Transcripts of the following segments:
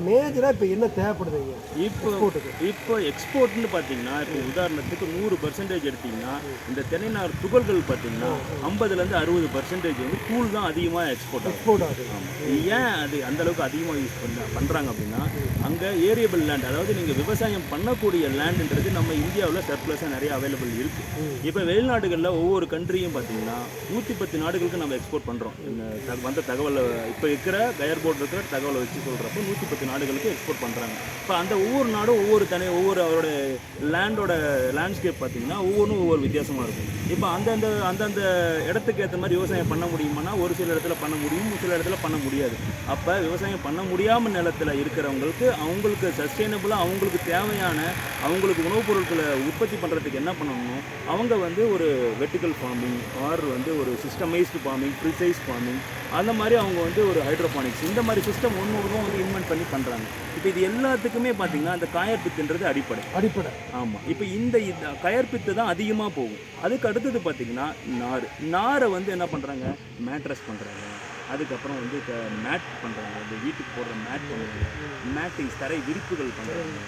மேஜராக இப்போ என்ன தேவைப்படுதுங்க இப்போ எக்ஸ்போர்ட்னு பார்த்தீங்கன்னா, இப்போ உதாரணத்துக்கு 100% எடுத்தீங்கன்னா, இந்த தென்னை நார் துகள்கள் பார்த்தீங்கன்னா 50லேருந்து 60% வந்து தூள் தான் அதிகமாக எக்ஸ்போர்ட் ஆகுது. ஏன் அது அந்த அளவுக்கு அதிகமாக யூஸ் பண்ணுறாங்க அப்படின்னா, அங்கே ஏரியபிள் லேண்ட், அதாவது நீங்கள் விவசாயம் பண்ணக்கூடிய லேண்டுன்றது நம்ம இந்தியாவில் சர்ப்ளஸாக நிறைய அவைலபிள் இருக்குது. இப்போ வெளிநாடுகளில் ஒவ்வொரு கண்ட்ரியும் பார்த்தீங்கன்னா 110 நாடுகளுக்கு நம்ம எக்ஸ்போர்ட் பண்ணுறோம். இந்த வந்த தகவலை இப்போ இருக்கிற கயர் போர்டு இருக்கிற தகவலை வச்சு சொல்கிறப்போ 110 நாடுகளுக்கு எக்ஸ்போர்ட் பண்ணுறாங்க. இப்போ அந்த ஒவ்வொரு நாடும் ஒவ்வொரு அவரோட லேண்ட்ஸ்கேப் பார்த்தீங்கன்னா ஒவ்வொன்றும் ஒவ்வொரு வித்தியாசமாக இருக்கும். இப்போ அந்தந்த இடத்துக்கு ஏற்ற மாதிரி விவசாயம் பண்ண முடியுமானா ஒரு சில இடத்துல பண்ண முடியும், ஒரு சில இடத்துல பண்ண முடியாது. அப்போ விவசாயம் பண்ண முடியாமல் நிலத்தில் இருக்கிறவங்களுக்கு அவங்களுக்கு சஸ்டெயினபுளாக அவங்களுக்கு தேவையான அவங்களுக்கு உணவுப் பொருட்களை உற்பத்தி பண்ணுறதுக்கு என்ன பண்ணணும், அவங்க வந்து ஒரு வெர்டிக்கல் ஃபார்மிங் ஆர் வந்து ஒரு சிஸ்டமைஸ்டு ஃபார்மிங், ப்ரிசைஸ் ஃபார்மிங், அந்த மாதிரி அவங்க வந்து ஒரு ஹைட்ரோபானிக்ஸ் இந்த மாதிரி சிஸ்டம் ஒன்று வந்து இன்வென்ட் பண்ணி பண்ணுறாங்க. இப்போ இது எல்லாத்துக்குமே பார்த்தீங்கன்னா அந்த கயர்பித்துன்றது அடிப்படை. ஆமாம். இப்போ இந்த கயர்பித்து தான் அதிகமாக போகும். அதுக்கு அடுத்தது பார்த்தீங்கன்னா நாரை வந்து என்ன பண்ணுறாங்க, மேட்ரஸ் பண்ணுறாங்க. அதுக்கப்புறம் வந்து மேட் பண்ணுறாங்க, இந்த வீட்டுக்கு போடுற மேட் பண்ணுறாங்க, மேட்டிங்ஸ் தரை விரிப்புகள் பண்ணுறாங்க.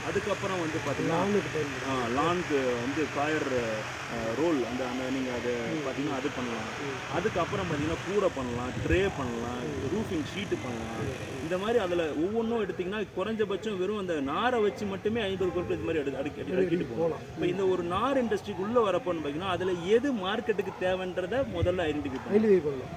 அதுக்கப்புறம் வந்து பார்த்தீங்கன்னா லான்க்கு வந்து காயர் ரோல் அந்த நீங்கள் அதை பார்த்தீங்கன்னா அது பண்ணலாம். அதுக்கப்புறம் பார்த்தீங்கன்னா கூரை பண்ணலாம், ட்ரே பண்ணலாம், ரூஃபிங் ஷீட்டு பண்ணலாம். இந்த மாதிரி அதில் ஒவ்வொன்றும் எடுத்திங்கன்னா குறைஞ்சபட்சம் வெறும் அந்த நாரை வச்சு மட்டுமே 50 பொருட்கள் இது மாதிரி அடுக்கிட்டு போகலாம். இப்போ இந்த ஒரு நார் இண்டஸ்ட்ரிக்குள்ளே வரப்போன்னு பார்த்தீங்கன்னா அதில் எது மார்க்கெட்டுக்கு தேவைன்றதை முதல்ல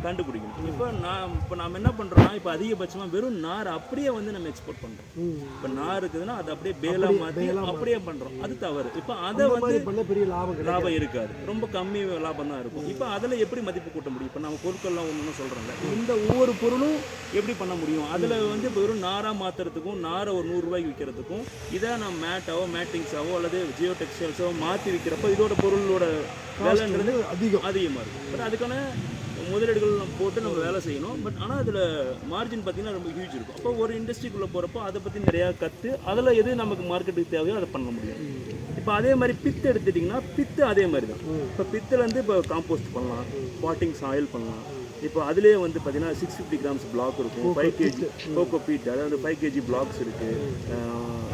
கண்டுபிடிக்கணும். இப்போ நாம் என்ன பண்ணுறோம்னா, இப்போ அதிகபட்சமாக வெறும் நார் அப்படியே வந்து நம்ம எக்ஸ்போர்ட் பண்ணுறோம். இப்போ நார் இருக்குதுன்னா அதை அப்படியே பேலா மாற்றி அப்படியே பண்ணுறோம். அது தவறு. இப்போ அதை வந்து பெரிய லாபம் இருக்காது, ரொம்ப கம்மி லாபம் தான் இருக்கும். இப்போ அதில் எப்படி மதிப்பு கூட்ட முடியும்? இப்போ நம்ம பொருட்கள்லாம் ஒன்று சொல்கிறோம்ல, இந்த ஒவ்வொரு பொருளும் எப்படி பண்ண முடியும்? அதில் வந்து வெறும் நாராக மாற்றுறதுக்கும் நாரை ஒரு 100 ரூபாய்க்கு விற்கிறதுக்கும் இதை நம்ம மேட்டிங்ஸாவோ அல்லது ஜியோ டெக்ஸ்டைல்ஸோ மாற்றி விற்கிறப்போ இதோட பொருளோட வேலைன்றது அதிகமாக இருக்கும். பட் அதுக்கான முதலீடுகள் நம்ம போட்டு நம்ம வேலை செய்யணும். பட் ஆனால் அதில் மார்ஜின் பார்த்திங்கன்னா ரொம்ப ஹியூஜ் இருக்கும். அப்போ ஒரு இண்டஸ்ட்ரிக்குள்ளே போகிறப்போ அதை பற்றி நிறையா கற்று அதில் எது நமக்கு மார்க்கெட்டுக்கு தேவையோ அதை பண்ண முடியும். இப்போ அதே மாதிரி பித்து எடுத்துட்டிங்கன்னா பித்து அதே மாதிரி தான். இப்போ பித்துலேருந்து இப்போ காம்போஸ்ட் பண்ணலாம், பாட்டிங் சாயில் பண்ணலாம். இப்போ அதிலே வந்து பார்த்தீங்கன்னா 650 கிராம்ஸ் பிளாக் இருக்கும், 5 kg கோகோ பீட், அதாவது 5 kg பிளாக்ஸ் இருக்குது.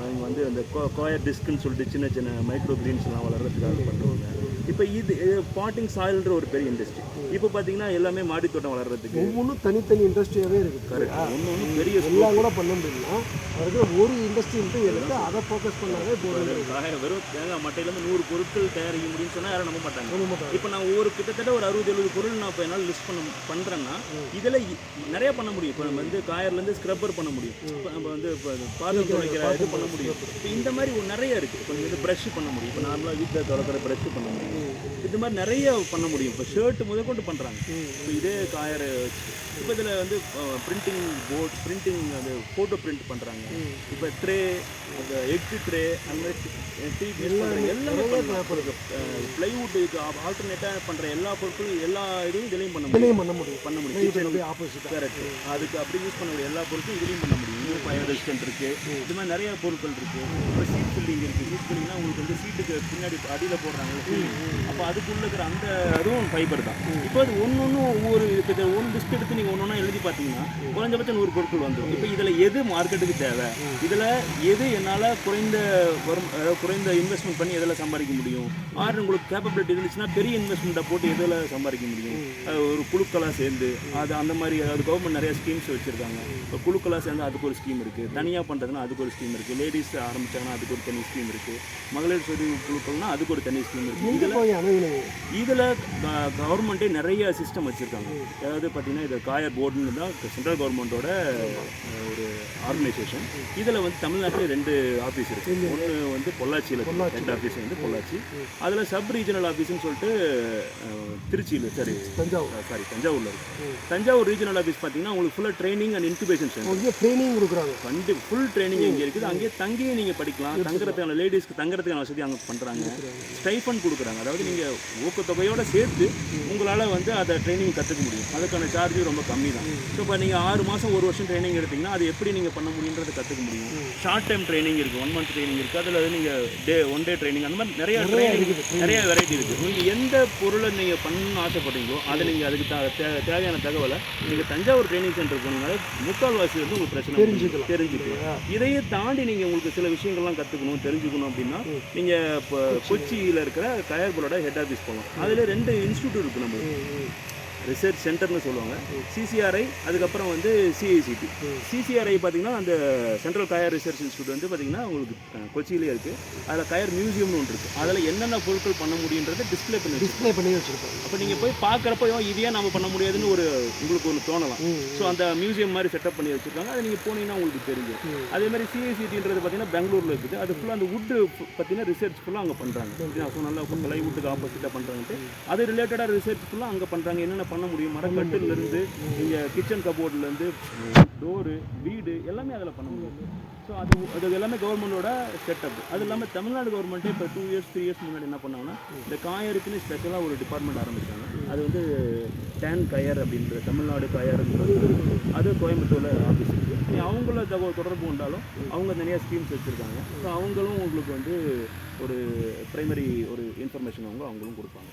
அவங்க வந்து அந்த கோயர் டிஸ்க்குன்னு சொல்லிட்டு சின்ன சின்ன மைக்ரோ கிரீன்ஸ்லாம் வளர்கிறதுக்காக பண்ணுவாங்க. இப்போ இது பாட்டிங் சாயில்ன்ற ஒரு பெரிய இண்டஸ்ட்ரி. இப்போ பார்த்தீங்கன்னா எல்லாமே மாடி தோட்டம் வளர்கிறதுக்கு ஒவ்வொன்றும் தனித்தனி இண்டஸ்ட்ரியாகவே இருக்குது. கரெக்ட். ஒன்று பெரிய எல்லாம் கூட பண்ண முடியும்னா அதுக்கு ஒரு இண்டஸ்ட்ரி எடுத்து அதை ஃபோக்கஸ் பண்ணாலே வெறும் தேங்காய் மட்டையிலேருந்து 100 பொருட்கள் தயாரிக்க முடியும்னு சொன்னால் யாரும் நம்ப மாட்டாங்க. இப்போ நான் கிட்டத்தட்ட ஒரு 60-70 பொருள் நான் இப்போ என்னால் லிஸ்ட் பண்ணுறேன்னா இதில் நிறைய பண்ண முடியும். இப்போ நம்ம வந்து காயர்லேருந்து ஸ்க்ரப்பர் பண்ண முடியும், இப்போ நம்ம வந்து இப்போ பாதம் துடைக்கிற இது பண்ண முடியும். இப்போ இந்த மாதிரி நிறைய இருக்குது. இப்போ நீங்கள் ப்ரஷ் பண்ண முடியும், இப்போ நார்மலாக வீட்டில் துடைக்கிற ப்ரஷ் பண்ண முடியும். இது மாதிரி நிறைய பண்ண முடியும். இப்போ ஷர்ட் முதற்கொண்டு பண்ணுறாங்க. இப்போ இதே காயர் இப்போ இதில் வந்து பிரிண்டிங் போர்ட், பிரிண்டிங் அந்த ஃபோட்டோ பிரிண்ட் பண்ணுறாங்க. இப்போ ட்ரே, அந்த எக் ட்ரே, அந்த மாதிரி எல்லாமே ப்ளைவுட் ஆல்டர்னேட்டாக பண்ணுற எல்லா பொருட்களும் எல்லா இதுவும் இதுலேயும் பண்ண முடியும். ஆப்போசிட். கரெக்ட். அதுக்கு அப்படி யூஸ் பண்ணக்கூடிய எல்லா பொருட்களும் இதுலேயும் பண்ண முடியும். ஃபயர் ரெசிஸ்டன்ட் இருக்குது, இது மாதிரி நிறைய பொருட்கள் இருக்குது. இப்போ சீட் ஃபில்லிங் இருக்குது. சீட் ஃபில்லிங்னா உங்களுக்கு வந்து சீட்டுக்கு பின்னாடி அடியில் போடுறாங்க, அப்போ அதுக்குள்ளே இருக்கிற அந்த அதுவும் ஃபைபர் தான். இப்போ அது ஒன்று ஒவ்வொரு இப்போ ஒன் லிஸ்ட் எடுத்து நீங்கள் ஒன்று எழுதி பார்த்தீங்கன்னா குறைஞ்சபட்சம் 100 பொருட்கள் வந்துடும். இப்போ இதில் எது மார்க்கெட்டுக்கு தேவை, இதில் எது என்னால் குறைந்த இன்வெஸ்ட்மெண்ட் பண்ணி எதில் சம்பாதிக்க முடியும், ஆறு உங்களுக்கு கேப்பபிலிட்டி இருந்துச்சுன்னா பெரிய இன்வெஸ்ட்மெண்ட்டை போட்டு எதில் சம்பாதிக்க முடியும். ஒரு குழுக்களாக சேர்ந்து அது அந்த மாதிரி அது கவர்மெண்ட் நிறைய ஸ்கீம்ஸ் வச்சுருக்காங்க. இப்போ குழுக்களாக சேர்ந்து அதுக்கு ஒரு ஸ்கீம் இருக்குது, தனியாக பண்ணுறதுனா அதுக்கு ஒரு ஸ்கீம் இருக்குது, லேடிஸ் ஆரம்பித்தாங்கன்னா அதுக்கு ஒரு தனி ஸ்கீம் இருக்குது, மகளிர் சுய குழுக்கள்னா அதுக்கு ஒரு தனி ஸ்கீம் இருக்குது. இதில் கவர்மெண்ட்டே நிறைய சிஸ்டம் வச்சுருக்காங்க. அதாவது பார்த்தீங்கன்னா இது காயர் போர்டுன்னு தான் சென்ட்ரல் கவர்மெண்ட்டோட ஒரு ஆர்கனைசேஷன். இதில் வந்து தமிழ்நாட்டில் 2 ஆஃபீஸ் இருக்குது. ஒன்று வந்து பொள்ளாச்சியில், 2 ஆஃபீஸ் வந்து பொள்ளாச்சி. அதில் சப் ரீஜனல் ஆஃபீஸ்ன்னு சொல்லிட்டு திருச்சியில் தஞ்சாவூரில் இருக்குது. தஞ்சாவூர் ரீஜனல் ஆஃபீஸ் பார்த்தீங்கன்னா உங்களுக்கு ஃபுல்லாக training and incubation centre training கொடுக்குறாங்க. ஃபுல் ட்ரைனிங் இங்கே இருக்குது. அங்கேயே தங்கியே நீங்கள் படிக்கலாம். தங்குறதுக்கான லேடிஸ்க்கு தங்குறதுக்கான வசதி அங்கே பண்ணுறாங்க. ஸ்டைஃபண்ட் கொடுக்குறாங்க. அதாவது நீங்கள் ஊக்கத்தொகையோடு சேர்த்து உங்களால் வந்து அதை ட்ரைனிங் கற்றுக்க முடியும். அதுக்கான சார்ஜும் ரொம்ப கம்மி தான். ஸோ இப்போ நீங்கள் 6 மாதம் 1 வருஷம் ட்ரைனிங் எடுத்திங்கன்னா அது எப்படி நீங்கள் பண்ண முடியுன்றதை கற்றுக்க முடியும். ஷார்ட் டைம் ட்ரைனிங் இருக்குது, 1 month ட்ரைனிங் இருக்குது. அதில் நீங்கள் ஒன் டே ட்ரைனிங் அந்த மாதிரி நிறைய வெரைட்டி இருக்குது. நீங்கள் எந்த பொருளை நீங்கள் பண்ணணும்னு ஆசைப்படுறீங்களோ அதை நீங்கள் அதுக்கு தேவையான தகவலை நீங்கள் தஞ்சாவூர் ட்ரைனிங் சென்டர் போனீங்கனாலே முக்கால்வாசி வந்து உங்களுக்கு பிரச்சனை தெரிஞ்சுக்கலாம். இதையே தாண்டி நீங்கள் உங்களுக்கு சில விஷயங்கள்லாம் கற்றுக்கணும் தெரிஞ்சுக்கணும் அப்படின்னா நீங்கள் இப்போ கொச்சியில் இருக்கிற கயர்போலோட ஹெட் ஆஃபீஸ் போகலாம். அதில் 2 இன்ஸ்டியூட் இருக்குது. நம்ம ரிசர்ச் சென்டர்னு சொல்லுவாங்க, CCRI, அதுக்கப்புறம் வந்து CICT. CCRI பார்த்தீங்கன்னா அந்த சென்ட்ரல் கயர் ரிசர்ச் இன்ஸ்டியூட் வந்து பார்த்தீங்கன்னா உங்களுக்கு கொச்சியிலே இருக்குது. அதில் கயர் மியூசியம்னு ஒன்று இருக்குது. அதில் என்னென்ன பொருட்கள் பண்ண முடியுன்றதை டிஸ்பிளே பண்ணி வச்சுருக்கோம். அப்போ நீங்கள் போய் பார்க்குறப்போ இதையே நம்ம பண்ண முடியாதுன்னு உங்களுக்கு ஒன்று தோணலாம். ஸோ அந்த மியூசியம் மாதிரி செட்டப் பண்ணி வச்சுருக்காங்க. அதை நீங்கள் போனீங்கன்னா உங்களுக்கு தெரியும். அதே மாதிரி CICTன்றது பார்த்தீங்கன்னா பெங்களூரில் இருக்குது. அது ஃபுல்லாக அந்த வுட்டு பற்றின ரிசர்ச் ஃபுல்லாக அங்கே பண்ணுறாங்க. நான் சொன்னால லை வுட்டுக்கு ஆப்போசிட்டாக பண்ணுறாங்கன்ட்டு அது ரிலேட்டடாக ரிசர்ச் ஃபுல்லாக அங்கே பண்ணுறாங்க. என்னென்ன பண்ண முடியும், மரக்கட்டிலேருந்து நீங்கள் கிச்சன் கபோர்ட்லேருந்து டோரு வீடு எல்லாமே அதில் பண்ண முடியும். ஸோ அது எல்லாமே கவர்மெண்டோட செட்டப். அது இல்லாமல் தமிழ்நாடு கவர்மெண்ட்டே இப்போ 2 years 3 years முன்னாடி என்ன பண்ணாங்கன்னா இந்த காயருக்குன்னு ஸ்பெஷலாக ஒரு டிபார்ட்மெண்ட் ஆரம்பித்தாங்க. அது வந்து டேன் கயர் அப்படின்ற தமிழ்நாடு கயருன்றது அது கோயம்புத்தூரில் ஆஃபீஸ் இருக்குது. அவங்கள தொடர்பு கொண்டாலும் அவங்க நிறைய ஸ்கீம்ஸ் வச்சுருக்காங்க. ஸோ அவங்களும் உங்களுக்கு வந்து ஒரு ப்ரைமரி ஒரு இன்ஃபர்மேஷன் அவங்களும் கொடுப்பாங்க.